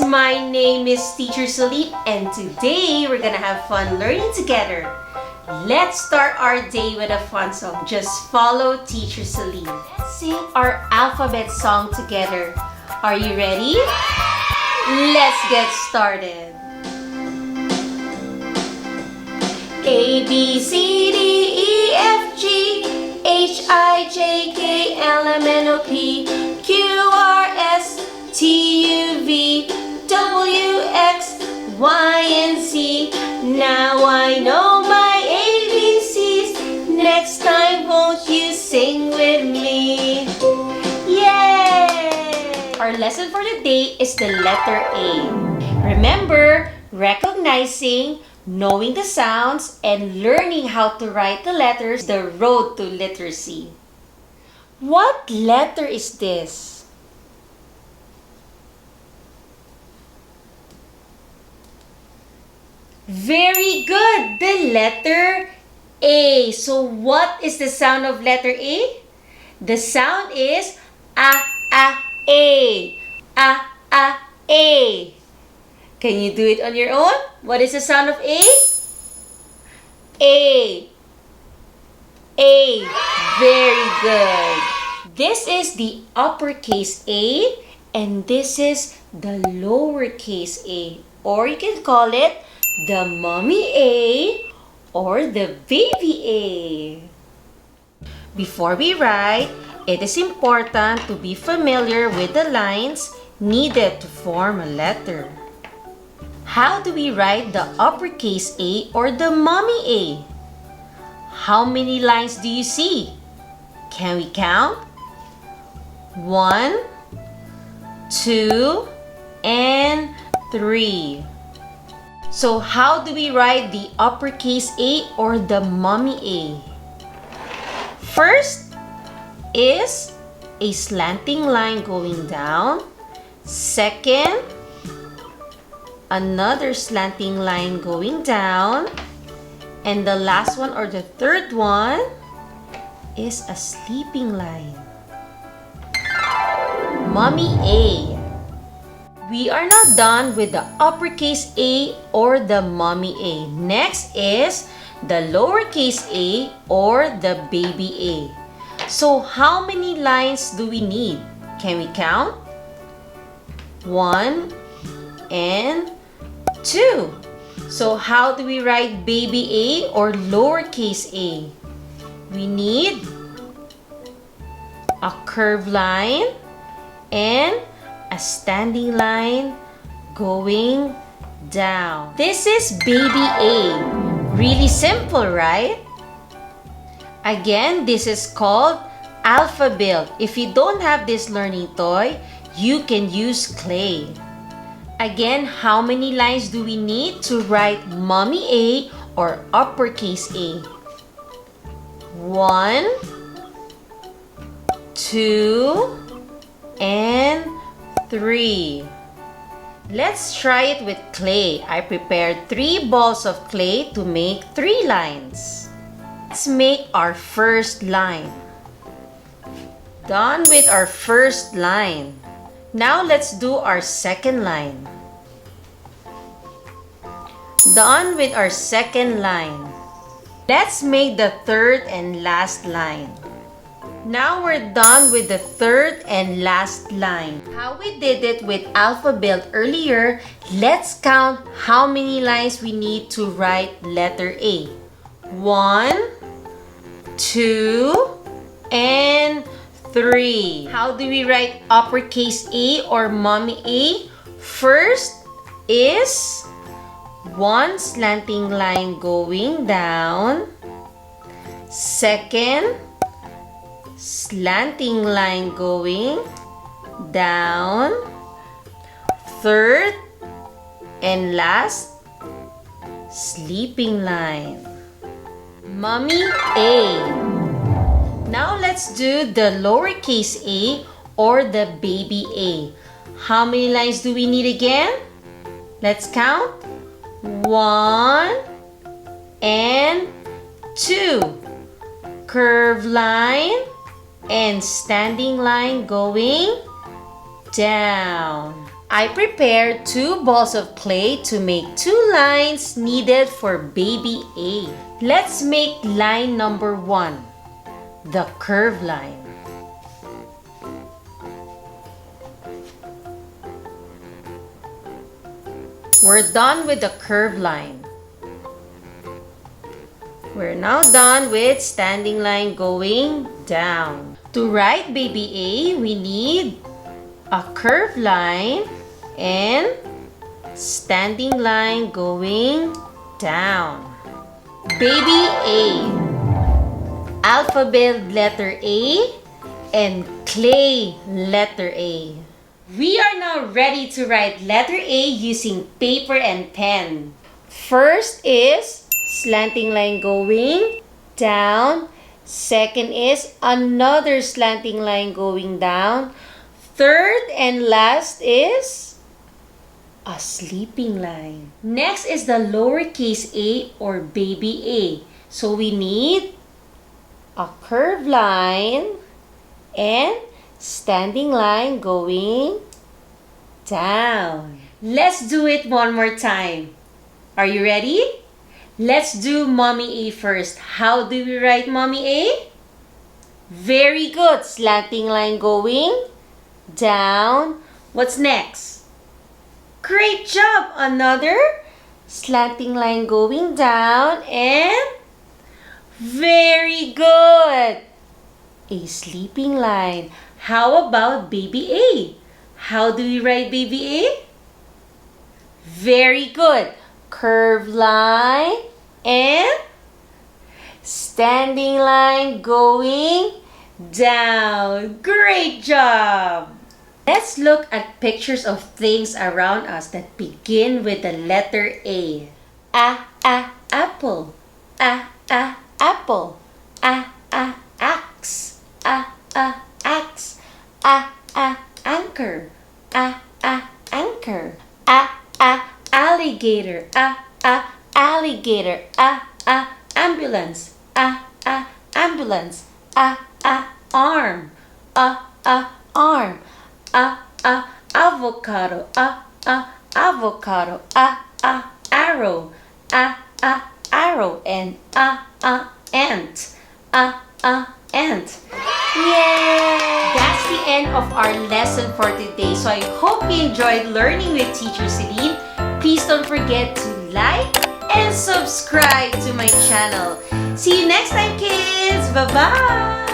my name is Teacher Celine, and today we're gonna have fun learning together. Let's start our day with a fun song. Just follow Teacher Celine. Let's sing our alphabet song together. Are you ready? Let's get started. A, B, C, D, E, F, G, H, I, J, K, L, M, N, O, P, Q, R, S, T, U, V, W, X, Y, and Z. Now I know my ABCs. Next time, won't you sing with me? Yay! Our lesson for the day is the letter A. Remember, recognizing, knowing the sounds, and learning how to write the letters, the road to literacy. What letter is this? Very good! The letter A. So what is the sound of letter A? The sound is A. A. Can you do it on your own? What is the sound of A? A. Very good. This is the uppercase A, and this is the lowercase a. Or you can call it the mommy A or the baby A. Before we write, it is important to be familiar with the lines needed to form a letter. How do we write the uppercase A or the mommy A? How many lines do you see? Can we count? 1, 2, and 3. So how do we write the uppercase A or the mommy A? First is a slanting line going down. Second, another slanting line going down. And the last one or the third one is a sleeping line. Mommy A. We are now done with the uppercase A or the mommy A. Next is the lowercase a or the baby A. So how many lines do we need? Can we count? 1 and 2. So how do we write baby A or lowercase a? We need a curved line and a standing line going down. This is baby A. Really simple, right? Again, this is called alphabet. If you don't have this learning toy, you can use clay. Again, how many lines do we need to write mommy A or uppercase A? 1, 2, and 3. Let's try it with clay. I prepared 3 balls of clay to make 3 lines. Let's make our first line. Done with our first line. Now let's do our second line. Done with our second line. Let's make the third and last line. Now we're done with the third and last line. How we did it with alphabet earlier, let's count how many lines we need to write letter A. 1, 2, and 3. How do we write uppercase A or mommy A? First is one slanting line going down. Second, slanting line going down. Third and last, sleeping line. Mommy A. Now let's do the lowercase a or the baby A. How many lines do we need again? Let's count. 1 and 2. Curved line and standing line going down. I prepared 2 balls of clay to make 2 lines needed for baby A. Let's make line number 1, the curve line. We're done with the curve line. We're now done with standing line going down. To write baby A, we need a curved line and standing line going down. Baby A, alphabet letter A and clay letter A. We are now ready to write letter A using paper and pen. First is slanting line going down. Second is another slanting line going down. Third and last is a sleeping line. Next is the lowercase a or baby A. So we need a curved line and standing line going down. Let's do it one more time. Are you ready? Let's do mommy A first. How do we write mommy A? Very good. Slanting line going down. What's next? Great job. Another slanting line going down and very good. A sleeping line. How about baby A? How do we write baby A? Very good. Curved line and standing line going down. Great job! Let's look at pictures of things around us that begin with the letter A. Apple. Apple. Axe. Axe. Anchor. Anchor. Alligator. Alligator. Ambulance. Ambulance. Arm. Arm. Avocado. Avocado. Arrow. Arrow. And ant. Ant. Yay! That's the end of our lesson for today. So I hope you enjoyed learning with Teacher Celine. Please don't forget to like and subscribe to my channel. See you next time, kids. Bye-bye!